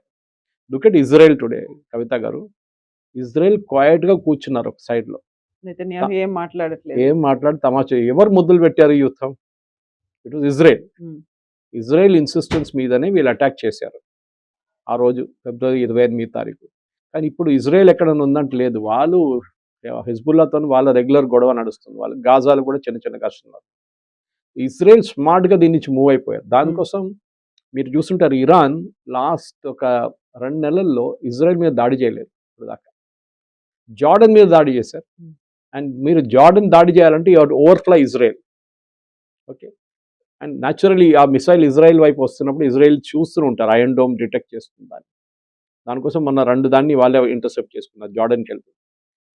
లుక్ ఎట్ ఇజ్రాయెల్ టుడే, కవిత గారు. ఇజ్రాయెల్ క్వైట్గా కూర్చున్నారు ఒక సైడ్లో, ఏం మాట్లాడట్లేదు, ఏం మాట్లాడి తమాషా. ఎవరు ముద్దులు పెట్టారు ఈ యుద్ధం? It was Israel. Israel insistence మీదనే వీళ్ళు అటాక్ చేశారు ఆ రోజు, ఫిబ్రవరి 28 తారీఖు. కానీ ఇప్పుడు ఇజ్రాయెల్ ఎక్కడైనా ఉందంటే లేదు, వాళ్ళు హిజ్బుల్లాతో వాళ్ళ రెగ్యులర్ గొడవ నడుస్తుంది, వాళ్ళు గాజాలు కూడా చిన్న చిన్న ఘర్షణలు. ఇజ్రాయెల్ స్మార్ట్గా దీని నుంచి మూవ్ అయిపోయారు. దానికోసం మీరు చూస్తుంటారు, ఇరాన్ లాస్ట్ ఒక 2 నెలల్లో ఇజ్రాయెల్ మీద దాడి చేయలేదు ఇప్పుడు దాకా, జార్డన్ మీద దాడి చేశారు. అండ్ మీరు జార్డన్ దాడి చేయాలంటే you have to overfly Israel. Okay, and naturally ఆ మిసైల్ ఇజ్రాయెల్ వైపు వస్తున్నప్పుడు ఇజ్రాయెల్ చూస్తూ ఉంటారు, ఐరన్ డోమ్ డిటెక్ట్ చేస్తుంది దాన్ని. దానికోసం మొన్న 2 దాన్ని వాళ్ళే ఇంటర్సెప్ట్ చేసుకున్నారు, జార్డన్కి వెళ్తుంది.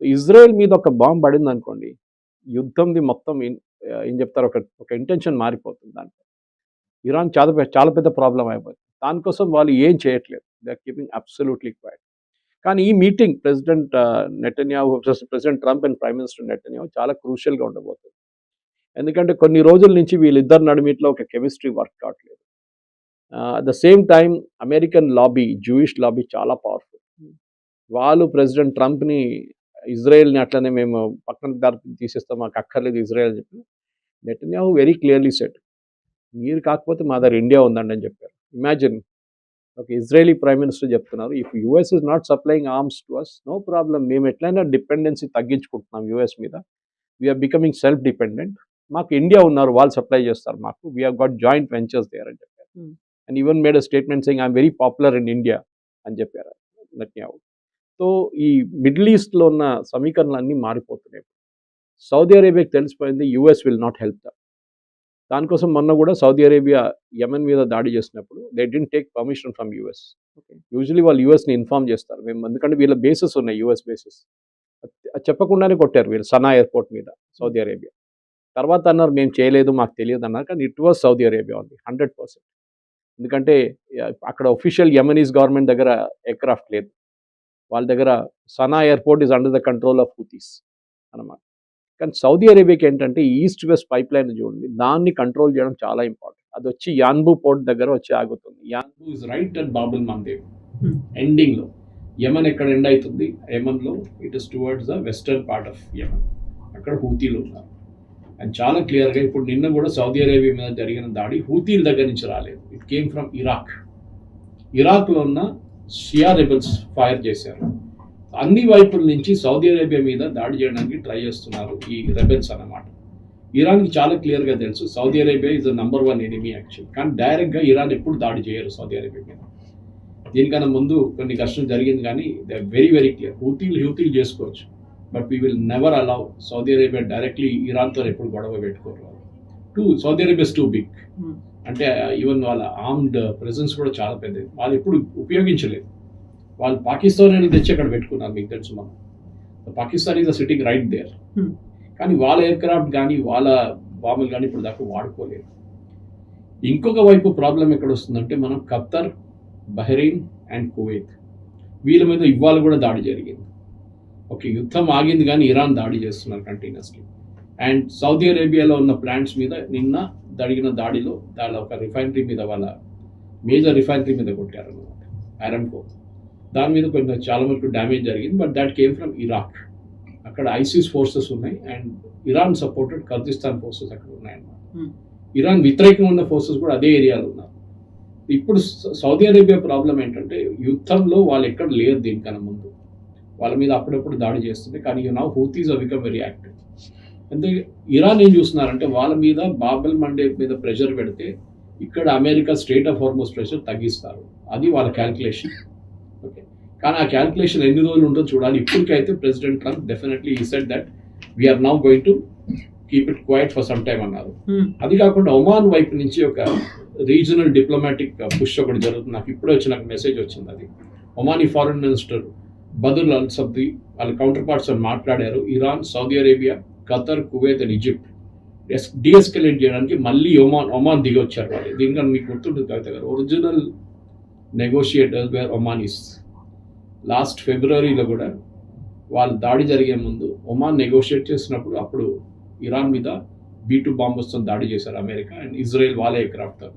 ఇజ్రాయెల్ మీద ఒక బాంబు పడింది అనుకోండి, యుద్ధంది మొత్తం ఏం చెప్తారు, ఒక ఇంటెన్షన్ మారిపోతుంది. దాంట్లో ఇరాన్ చాలా పెద్ద ప్రాబ్లం అయిపోతుంది. దానికోసం వాళ్ళు ఏం చేయట్లేదు, they are keeping absolutely quiet. కానీ ఈ meeting president president Trump and prime minister Netanyahu చాలా క్రూషియల్గా ఉండబోతుంది. ఎందుకంటే కొన్ని రోజుల నుంచి వీళ్ళిద్దరు నడుమిట్లో ఒక కెమిస్ట్రీ వర్క్ కావట్లేదు. At the same time American lobby, Jewish lobby చాలా పవర్ఫుల్. వాళ్ళు ప్రెసిడెంట్ ట్రంప్ని, ఇజ్రాయెల్ని అట్లనే మేము పక్కన దారి తీసేస్తాం, మాకు అక్కర్లేదు ఇజ్రాయెల్ అని చెప్పి నెటన్యాహు వెరీ క్లియర్లీ సెట్, మీరు కాకపోతే మా దగ్గర ఇండియా ఉందండి అని చెప్పారు. ఇమాజిన్, ఒక ఇజ్రాయలీ ప్రైమ్ మినిస్టర్ చెప్తున్నారు, if US is not supplying arms to us, no problem, మేము ఎట్లయినా డిపెండెన్సీ తగ్గించుకుంటున్నాం యూఎస్ మీద, వీఆర్ బికమింగ్ సెల్ఫ్ డిపెండెంట్, మాకు ఇండియా ఉన్నారు, వాళ్ళు సప్లై చేస్తారు మాకు, we have got joint ventures there అని చెప్పారు. And even made a statement saying I'm very popular in India అని చెప్పారు నెటన్యాహు. సో ఈ మిడిల్ ఈస్ట్లో ఉన్న సమీకరణలన్నీ మారిపోతున్నాయి. సౌదీ అరేబియాకి తెలిసిపోయింది US will not help them. దానికోసం మొన్న కూడా సౌదీ అరేబియా యెమెన్ మీద దాడి చేసినప్పుడు they didn't take permission from US. Usually వాళ్ళు యూఎస్ని ఇన్ఫార్మ్ చేస్తారు, మేము ఎందుకంటే వీళ్ళ బేసెస్ ఉన్నాయి, యూఎస్ బేసెస్. అది చెప్పకుండానే కొట్టారు వీళ్ళు సనా ఎయిర్పోర్ట్ మీద సౌదీ అరేబియా. తర్వాత అన్నారు మేము చేయలేదు, మాకు తెలియదు అన్నారు, కానీ ఇట్ వాజ్ సౌదీ అరేబియా ఉంది 100%. ఎందుకంటే అక్కడ ఒఫిషియల్ యెమెనీస్ గవర్నమెంట్ దగ్గర ఎయిర్క్రాఫ్ట్ లేదు, వాళ్ళ దగ్గర Sana airport is under the control of Houthis అన్నమాట. కానీ సౌదీ అరేబియాకి ఏంటంటే ఈస్ట్ వెస్ట్ పైప్ లైన్ చూడండి, దాన్ని కంట్రోల్ చేయడం చాలా ఇంపార్టెంట్. అది వచ్చి యాన్బు పోర్ట్ దగ్గర వచ్చి ఆగుతుంది. Yanbu is right at Bab el Mandeb ఎండింగ్లో. యమన్ ఎక్కడ ఎండ్ అవుతుంది, యమన్లో it is towards the western part of Yemen. అక్కడ హూతీలు ఉన్నారు. అండ్ చాలా క్లియర్గా ఇప్పుడు నిన్న కూడా సౌదీ అరేబియా మీద జరిగిన దాడి హూతీల దగ్గర నుంచి రాలేదు, ఇట్ కేమ్ ఫ్రమ్ ఇరాక్. ఇరాక్లో ఉన్న షియా రెబల్స్ ఫైర్ చేశారు. అన్ని వైపుల నుంచి సౌదీ అరేబియా మీద దాడి చేయడానికి ట్రై చేస్తున్నారు ఈ రెబెల్స్ అన్నమాట. ఇరాన్కి చాలా క్లియర్గా తెలుసు Saudi Arabia is the number 1 enemy actual. కానీ డైరెక్ట్గా ఇరాన్ ఎప్పుడు దాడి చేయరు సౌదీ అరేబియా మీద. దీనికన్నా ముందు కొన్ని కష్టం జరిగింది, కానీ they are very very clear. హూతీలు చేసుకోవచ్చు, but we will never allow Saudi Arabia directly ఇరాన్తో ఎప్పుడు గొడవ పెట్టుకోరు. Saudi Arabia is too big. అంటే ఈవెన్ వాళ్ళ ఆర్మ్డ్ ప్రెజెన్స్ కూడా చాలా పెద్దది. వాళ్ళు ఎప్పుడు ఉపయోగించలేదు. వాళ్ళు పాకిస్తాన్ తెచ్చి అక్కడ పెట్టుకున్నారు, మీకు తెలుసు. మనం Pakistan is a sitting right there. కానీ వాళ్ళ ఎయిర్ క్రాఫ్ట్ కానీ వాళ్ళ బాంబులు కానీ ఇప్పుడు దాకా వాడుకోలేదు. ఇంకొక వైపు ప్రాబ్లం ఎక్కడ వస్తుందంటే మనం ఖత్తర్, బహ్రెయిన్ అండ్ కువైత్ వీళ్ళ మీద ఇవాళ కూడా దాడి జరిగింది. ఓకే, యుద్ధం ఆగింది కానీ ఇరాన్ దాడి చేస్తున్నారు కంటిన్యూస్లీ. అండ్ సౌదీ అరేబియాలో ఉన్న ప్లాంట్స్ మీద నిన్న జరిగిన దాడిలో ఒక రిఫైనరీ మీద, వాళ్ళ మేజర్ రిఫైనరీ మీద కొట్టారు అనమాట, అరామ్కో. దాని మీద కొంచెం చాలా వరకు డ్యామేజ్ జరిగింది, but that came from Iraq. అక్కడ ఐసిస్ ఫోర్సెస్ ఉన్నాయి అండ్ ఇరాన్ సపోర్టెడ్ కర్దిస్తాన్ ఫోర్సెస్ అక్కడ ఉన్నాయన్నమాట. ఇరాన్ వ్యతిరేకంగా ఉన్న ఫోర్సెస్ కూడా అదే ఏరియాలో ఉన్నారు. ఇప్పుడు సౌదీ అరేబియా ప్రాబ్లం ఏంటంటే యుద్ధంలో వాళ్ళు ఎక్కడ లేరు దీనికన్నా ముందు. వాళ్ళ మీద అప్పుడప్పుడు దాడి చేస్తుంది, కానీ now Houthis are become very active. అంటే ఇరాన్ ఏం చూస్తున్నారంటే వాళ్ళ మీద బాబెల్ మండేబ్ మీద ప్రెషర్ పెడితే ఇక్కడ America strait of Hormuz pressure తగ్గిస్తారు. అది వాళ్ళ క్యాల్కులేషన్. ఓకే, కానీ ఆ క్యాల్కులేషన్ ఎన్ని రోజులు ఉంటుందో చూడాలి. ఇప్పటికైతే president Trump definitely he said that we're now going to keep it quiet for some time అన్నారు. అది కాకుండా ఒమాన్ వైపు నుంచి ఒక రీజనల్ డిప్లొమాటిక్ పుష్ ఒకటి జరుగుతుంది. నాకు ఇప్పుడే నాకు మెసేజ్ వచ్చింది. అది Omani foreign minister Badr al సబ్ది వాళ్ళ కౌంటర్ పార్ట్స్ మాట్లాడారు. Iran, Saudi Arabia, Qatar, Kuwait and Egypt deescalate చేయడానికి మళ్ళీ ఒమాన్ దిగి వచ్చారు వాళ్ళు. దీనికన్నా మీకు గుర్తుంటుంది కవిత గారు, ఒరిజినల్ నెగోషియేటర్స్ వేర్ ఒమానీస్. లాస్ట్ ఫిబ్రవరిలో కూడా వాళ్ళు దాడి జరిగే ముందు ఒమాన్ నెగోషియేట్ చేసినప్పుడు అప్పుడు ఇరాన్ మీద B-2 బాంబర్స్తో దాడి చేశారు అమెరికా అండ్ ఇజ్రాయెల్ వాళ్ళ ఎయిర్క్రాఫ్ట్తో.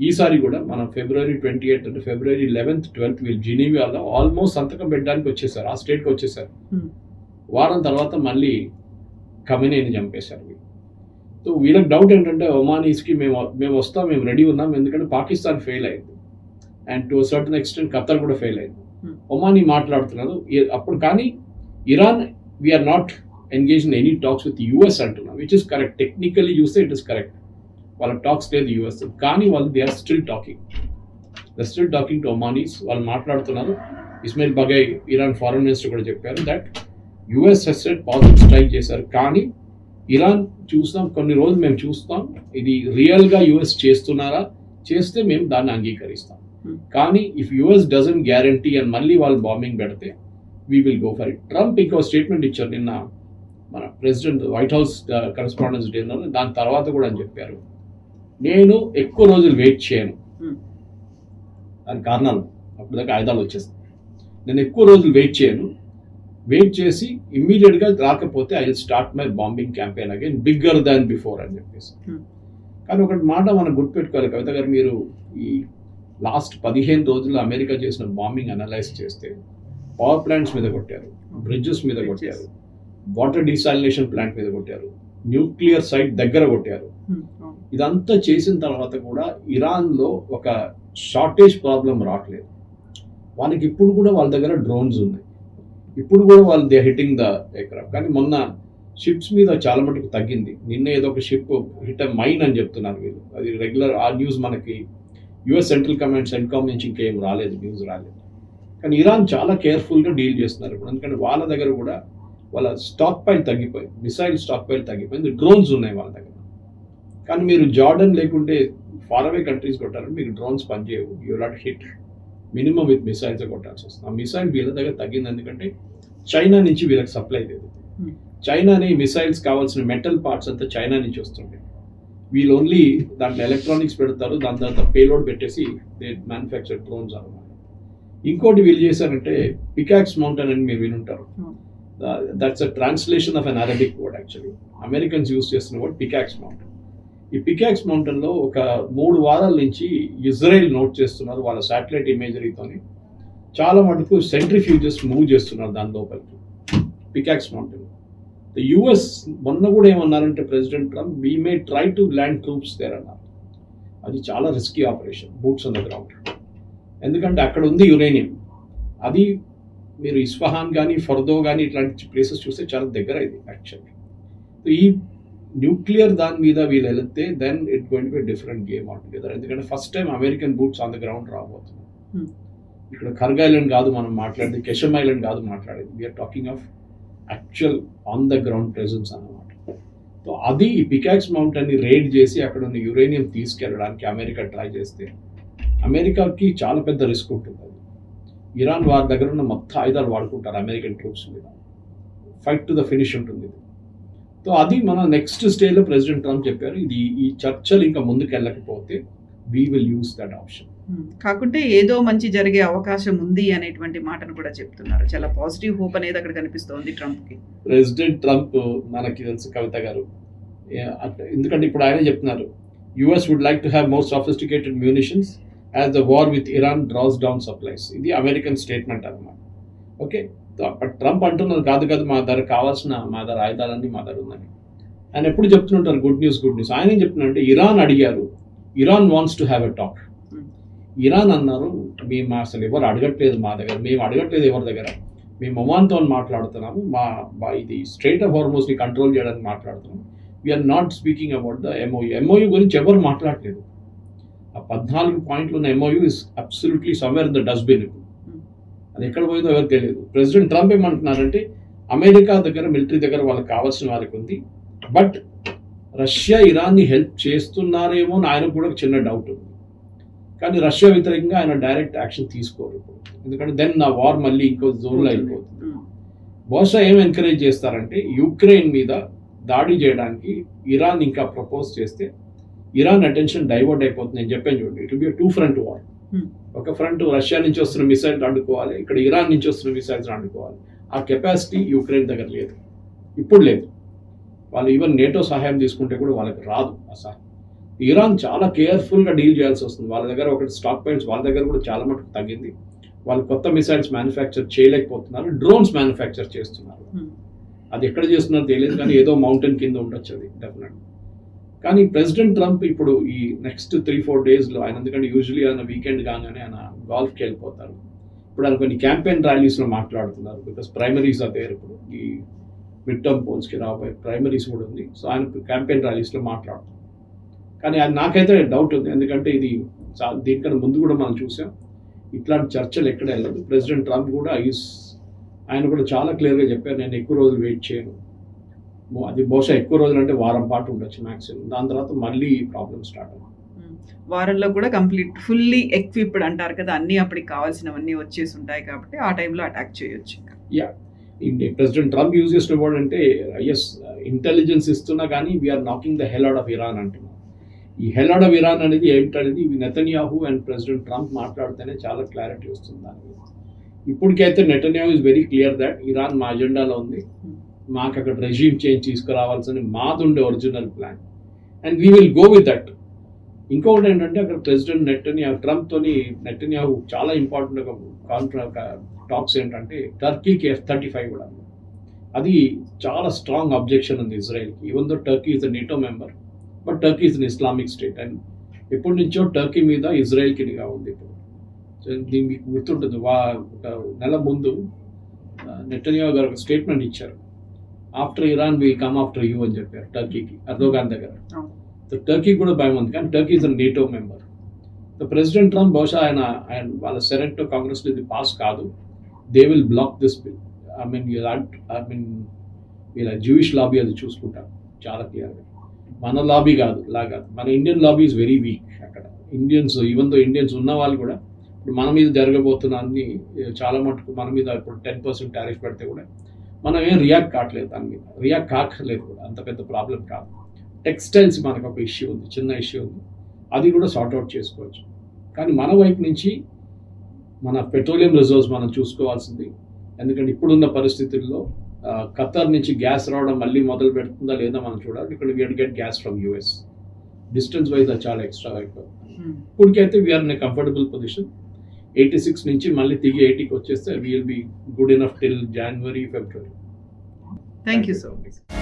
ఈసారి కూడా మనం ఫిబ్రవరి 28 అంటే ఫిబ్రవరి 11th 12th వీళ్ళు జినీవాలో ఆల్మోస్ట్ సంతకం పెట్టడానికి వచ్చేసారు, ఆ స్టేట్కి వచ్చేసారు. వారం తర్వాత మళ్ళీ ఖమేనీని చంపేశారు వీళ్ళు. సో వీళ్ళకి డౌట్ ఏంటంటే ఒమానీస్కి మేము వస్తాం, మేము రెడీ ఉన్నాం, ఎందుకంటే పాకిస్తాన్ ఫెయిల్ అయింది and to certain extent Qatar కూడా ఫెయిల్ అయింది. ఒమానీ మాట్లాడుతున్నారు అప్పుడు, కానీ Iran we're not engage in any talks with US అంటున్నారు, విచ్ ఇస్ కరెక్ట్. టెక్నికలీ చూస్తే ఇట్ ఇస్ కరెక్ట్, వాళ్ళ టాక్స్ లేదు యూఎస్. కానీ వాళ్ళు they are still talking to Omanis. వాళ్ళు మాట్లాడుతున్నారు. Ismail Baghaei Iran foreign minister కూడా చెప్పారు that US has said positive strike చేశారు, కానీ ఇరాన్ చూస్తాం, కొన్ని రోజులు మేము చూస్తాం ఇది రియల్గా యుఎస్ చేస్తున్నారా, చేస్తే మేము దాన్ని అంగీకరిస్తాం. కానీ ఇఫ్ యుఎస్ డజంట్ గ్యారంటీ అని మళ్ళీ వాళ్ళు బాంబింగ్ పెడితే we will go for it. Trump ఇంకో స్టేట్మెంట్ ఇచ్చారు నిన్న మన ప్రెసిడెంట్ వైట్ హౌస్ కరెస్పాండెన్స్ డేలో. దాని తర్వాత కూడా అని చెప్పారు, నేను ఎక్కువ రోజులు వెయిట్ చేయను. దాని కారణాలు అప్పుడు దాకా ఆయుధాలు వచ్చేస్తాయి. నేను ఎక్కువ రోజులు వెయిట్ చేసి ఇమ్మీడియట్గా రాకపోతే I will start my bombing campaign again bigger than before అని చెప్పేసి. కానీ ఒకటి మాట మనం గుర్తుపెట్టుకోవాలి కవిత గారు, మీరు ఈ లాస్ట్ 15 రోజుల్లో అమెరికా చేసిన బాంబింగ్ అనలైజ్ చేస్తే పవర్ ప్లాంట్స్ మీద కొట్టారు, బ్రిడ్జెస్ మీద కొట్టారు, వాటర్ డీసాలినేషన్ ప్లాంట్ మీద కొట్టారు, న్యూక్లియర్ సైట్ దగ్గర కొట్టారు. ఇదంతా చేసిన తర్వాత కూడా ఇరాన్లో ఒక షార్టేజ్ ప్రాబ్లం రావట్లేదు. వాళ్ళకి ఇప్పుడు కూడా వాళ్ళ దగ్గర డ్రోన్స్ ఉన్నాయి, ఇప్పుడు కూడా వాళ్ళు దే హిట్టింగ్ ద ఎయిర్క్రాఫ్ట్. కానీ మొన్న షిప్స్ మీద చాలా మటుకు తగ్గింది. నిన్న ఏదో ఒక షిప్ హిట్ మైన్ అని చెప్తున్నారు వీళ్ళు. అది రెగ్యులర్ ఆ న్యూస్ మనకి యుఎస్ సెంట్రల్ కమాండ్ సెంట్కామ్ నుంచి ఇంకేం న్యూస్ రాలేదు. కానీ ఇరాన్ చాలా కేర్ఫుల్గా డీల్ చేస్తున్నారు ఇప్పుడు, ఎందుకంటే వాళ్ళ దగ్గర కూడా వాళ్ళ స్టాక్ పైల్ తగ్గిపోయింది, మిసైల్ స్టాక్ పైల్ తగ్గిపోయింది, డ్రోన్స్ ఉన్నాయి వాళ్ళ దగ్గర. కానీ మీరు జార్డన్ లేకుంటే ఫార్ అవే కంట్రీస్ కొట్టారంటే మీకు డ్రోన్స్ పనిచేయవు, you not hit, minimum with missiles కొట్టాల్సి వస్తుంది. ఆ మిసైల్ వీళ్ళ దగ్గర తగ్గింది ఎందుకంటే చైనా నుంచి వీళ్ళకి సప్లై లేదు. చైనాని మిసైల్స్ కావాల్సిన మెటల్ పార్ట్స్ అంతా చైనా నుంచి వస్తుండే, వీళ్ళు ఓన్లీ దాంట్లో ఎలక్ట్రానిక్స్ పెడతారు, దాని తర్వాత పేలోడ్ పెట్టేసి దే మ్యానుఫ్యాక్చర్ డ్రోన్స్ అన్నమాట. ఇంకోటి వీళ్ళు చేశారంటే పికాక్స్ మౌంటైన్ అని మీరు వినుంటారు, That's a translation of an Arabic word actually. Americans use చేస్తున్న వర్డ్ పికాక్స్ మౌంటైన్. ఈ పికాక్స్ మౌంటైన్లో ఒక 3 వారాల నుంచి ఇజ్రాయెల్ నోట్ చేస్తున్నారు వాళ్ళ శాటిలైట్ ఇమేజరీతోని. చాలా మటుకు సెంట్రిఫ్యూజెస్ మూవ్ చేస్తున్నారు దాని లోపలికి పికాక్స్ మౌంటైన్. యుఎస్ మొన్న కూడా ఏమన్నారంటే president Trump, we may try to land troops there అన్నారు. అది చాలా risky operation, boots on the ground. ఎందుకంటే అక్కడ ఉంది యురేనియం. అది మీరు ఇస్ఫహాన్ కానీ ఫర్దో కానీ ఇట్లాంటి ప్లేసెస్ చూస్తే చాలా దగ్గర ఇది యాక్చువల్లీ. ఈ న్యూక్లియర్ దాని మీద వీళ్ళు వెళితే then it going to be different game altogether. ఎందుకంటే first time American boots on the ground రాబోతుంది. ఇక్కడ కర్గ్ ఐలాండ్ కాదు మనం మాట్లాడేది, కెషమ్ ఐలాండ్ కాదు మాట్లాడేది, we're talking of actual on the ground presence అన్నమాట. సో అది ఈ పికాక్స్ మౌంటైన్ని రేడ్ చేసి అక్కడ ఉన్న యురేనియం తీసుకెళ్ళడానికి అమెరికా ట్రై చేస్తే అమెరికాకి చాలా పెద్ద రిస్క్ ఉంటుంది. అది ఇరాన్ వారి దగ్గర ఉన్న మొత్తం ఆయుధాలు వాడుకుంటారు అమెరికన్ ట్రూప్స్ మీద, ఫైట్ టు ద ఫినిష్ ఉంటుంది ఇది. సో అది మన నెక్స్ట్ స్టేజ్లో ప్రెసిడెంట్ ట్రంప్ చెప్పారు, ఇది ఈ చర్చలు ఇంకా ముందుకు వెళ్ళకపోతే we will use that option. కాకుంటే ఏదో మంచి జరిగే అవకాశం ఉంది అనేటువంటి మాటను కూడా చెప్తున్నారు. చాలా పాజిటివ్ హోప్ అనేది అక్కడ కనిపిస్తోంది ట్రంప్కి. ప్రెసిడెంట్ ట్రంప్ మనకి తెలుసు కవిత గారు, ఎందుకంటే ఇప్పుడు ఆయనే చెప్తున్నారు US would like to have more sophisticated munitions as the war with Iran draws down supplies. ఇది అమెరికన్ స్టేట్మెంట్ అన్నమాట. ఓకే, ట్రంప్ అంటున్నారు కాదు కాదు మా దగ్గర కావాల్సిన మా దగ్గర ఆయుధాలన్నీ మా దగ్గర ఉందని. ఆయన ఎప్పుడు చెప్తుంటారు గుడ్ న్యూస్ గుడ్ న్యూస్. ఆయన ఏం చెప్తున్నారంటే ఇరాన్ అడిగారు, Iran wants to have a talk. Iran అన్నారు మేము అసలు ఎవరు అడగట్లేదు మా దగ్గర, మేము అడగట్లేదు ఎవరి దగ్గర, మేము ఒమాన్తో మాట్లాడుతున్నాము, మా ఇది స్ట్రైట్ ఆఫ్ హార్మోస్ని కంట్రోల్ చేయడానికి మాట్లాడుతున్నాము, we're not speaking about the MOU. MOU గురించి ఎవరు మాట్లాడలేదు. ఆ 14 పాయింట్లు ఉన్న MOU is absolutely somewhere in the dustbin. అది ఎక్కడ పోయిందో ఎవరికి తెలియదు. ప్రెసిడెంట్ ట్రంప్ ఏమంటున్నారంటే అమెరికా దగ్గర మిలిటరీ దగ్గర వాళ్ళకి కావాల్సిన వారికి ఉంది, బట్ రష్యా ఇరాన్ని హెల్ప్ చేస్తున్నారేమో అని ఆయనకు కూడా చిన్న డౌట్ ఉంది. కానీ రష్యా వ్యతిరేకంగా ఆయన డైరెక్ట్ యాక్షన్ తీసుకోరు ఇప్పుడు, ఎందుకంటే దెన్ నా వార్ మళ్ళీ ఇంకో జోన్లో అయిపోతుంది. బహుశా ఏం ఎంకరేజ్ చేస్తారంటే యుక్రెయిన్ మీద దాడి చేయడానికి ఇరాన్ ఇంకా ప్రపోజ్ చేస్తే ఇరాన్ అటెన్షన్ డైవర్ట్ అయిపోతుంది. నేను చెప్పాను చూడండి, it will B 2 front war. ఒక ఫ్రంట్ రష్యా నుంచి వస్తున్న మిసైల్స్ అడ్డుకోవాలి, ఇక్కడ ఇరాన్ నుంచి వస్తున్న మిసైల్స్ అడ్డుకోవాలి. ఆ కెపాసిటీ యుక్రెయిన్ దగ్గర లేదు, ఇప్పుడు లేదు. వాళ్ళు ఈవెన్ నేటో సహాయం తీసుకుంటే కూడా వాళ్ళకి రాదు ఆ సహాయం. ఇరాన్ చాలా కేర్ఫుల్గా డీల్ చేయాల్సి వస్తుంది. వాళ్ళ దగ్గర ఒకటి స్టాక్ పాయింట్స్ వాళ్ళ దగ్గర కూడా చాలా మటుకు తగ్గింది. వాళ్ళు కొత్త మిసైల్స్ మ్యానుఫ్యాక్చర్ చేయలేకపోతున్నారు, డ్రోన్స్ మ్యానుఫ్యాక్చర్ చేస్తున్నారు. అది ఎక్కడ చేస్తున్నారో తెలియదు, కానీ ఏదో మౌంటైన్ కింద ఉండొచ్చు అది డెఫినెట్. కానీ ప్రెసిడెంట్ ట్రంప్ ఇప్పుడు ఈ నెక్స్ట్ 3-4 డేస్లో ఆయన, ఎందుకంటే యూజువలీ ఆయన వీకెండ్ కాగానే ఆయన గాల్ఫ్కి వెళ్ళిపోతారు. ఇప్పుడు ఆయన కొన్ని క్యాంపెయిన్ ర్యాలీస్లో మాట్లాడుతున్నారు, బికాస్ ప్రైమరీస్ ఆర్ దేర్. ఇప్పుడు ఈ మిడ్ టర్మ్ పోల్స్కి రాబోయే ప్రైమరీస్ కూడా ఉంది. సో ఆయన క్యాంపెయిన్ ర్యాలీస్లో మాట్లాడుతున్నారు. కానీ అది నాకైతే డౌట్ ఉంది, ఎందుకంటే ఇది దీనికన్నా ముందు కూడా మనం చూసాం ఇట్లాంటి చర్చలు ఎక్కడ వెళ్ళదు. ప్రెసిడెంట్ ట్రంప్ కూడా ఆయన కూడా చాలా క్లియర్గా చెప్పారు, నేను ఎక్కువ రోజులు వెయిట్ చేయను. అది బహుశా ఎక్కువ రోజులు అంటే వారం పాటు ఉండొచ్చు మ్యాక్సిమం, దాని తర్వాత మళ్ళీ ప్రాబ్లమ్ స్టార్ట్ అవుతుంది. వారంలో కూడా కంప్లీట్ ఫుల్లీ ఎక్విప్డ్ అంటారు కదా, అన్నీ అప్పటికి కావాల్సినవన్నీ వచ్చేసి ఉంటాయి కాబట్టి ఆ టైంలో అటాక్ చేయొచ్చు. యా, ప్రెసిడెంట్ ట్రంప్ యూజ్ చేసిన వర్డ్ అంటే ఎస్ ఇంటెలిజెన్స్ ఇస్తున్నా కానీ we're knocking the hell out of Iran అంటున్నారు. ఈ హెల్ అవుట్ ఆఫ్ ఇరాన్ అనేది ఏమిటనేది నెతన్యాహు అండ్ ప్రెసిడెంట్ ట్రంప్ మాట్లాడితేనే చాలా క్లారిటీ వస్తుంది దాని మీద. ఇప్పటికైతే Netanyahu is very clear that Iran మా అజెండాలో ఉంది, మాకు అక్కడ రెజ్యూమ్ చేంజ్ తీసుకురావాల్సిన మాది ఉండే original plan, and we will go with that. ఇంకొకటి ఏంటంటే అక్కడ ప్రెసిడెంట్ ట్రంప్తోని నెతన్యాహు చాలా ఇంపార్టెంట్ ఒక టాక్స్ ఏంటంటే టర్కీకి F-35 కూడా. అది చాలా స్ట్రాంగ్ అబ్జెక్షన్ ఉంది ఇజ్రాయెల్కి. Even though Turkey is the NATO member, but Turkey is an Islamic state, and ఎప్పటి నుంచో టర్కీ మీద ఇజ్రాయెల్కి నిఘా ఉంది. ఇప్పుడు దీనికి మీకు గుర్తుంటుంది, ఒక నెల ముందు నెతన్యాహు గారు ఒక స్టేట్మెంట్ ఇచ్చారు, after Iran will come after you అని చెప్పారు టర్కీకి, ఎర్దోగాన్ దగ్గర. సో టర్కీ కూడా భయం ఉంది, కానీ Turkey is a NATO member. So president Trump బహుశా ఆయన వాళ్ళ సెనెట్ కాంగ్రెస్లో ఇది పాస్ కాదు, they will block this bill. I mean వీళ్ళ జూయిష్ లాబీ అది చూసుకుంటారు చాలా క్లియర్గా, మన లాబీ కాదు లాగా. మన Indian lobby is very weak అక్కడ. ఇండియన్స్ ఈవెన్ దో ఇండియన్స్ ఉన్న వాళ్ళు కూడా ఇప్పుడు మన మీద జరగబోతున్న అన్ని చాలా మటుకు మన మీద ఇప్పుడు 10% టారిఫ్ పెడితే కూడా మనం ఏం రియాక్ట్ కావట్లేదు, దాని మీద రియాక్ట్ కాకలేదు కూడా, అంత పెద్ద ప్రాబ్లం కాదు. టెక్స్టైల్స్ మనకు ఒక ఇష్యూ ఉంది, చిన్న ఇష్యూ ఉంది, అది కూడా సార్ట్అవుట్ చేసుకోవచ్చు. కానీ మన వైపు నుంచి మన పెట్రోలియం రిజర్వ్స్ మనం చూసుకోవాల్సింది, ఎందుకంటే ఇప్పుడున్న పరిస్థితుల్లో ఖతర్ నుంచి గ్యాస్ రావడం మళ్ళీ మొదలు పెడుతుందా లేదా మనం చూడాలి. ఇక్కడ we're get gas from US. Distance wise అది చాలా ఎక్స్ట్రా అయిపోతుంది. ఇప్పటికైతే we're in a comfortable position. 86 నుంచి మళ్ళీ తిరిగి 80కి వచ్చేస్తే we'll be good enough till January, February. Thank you so much.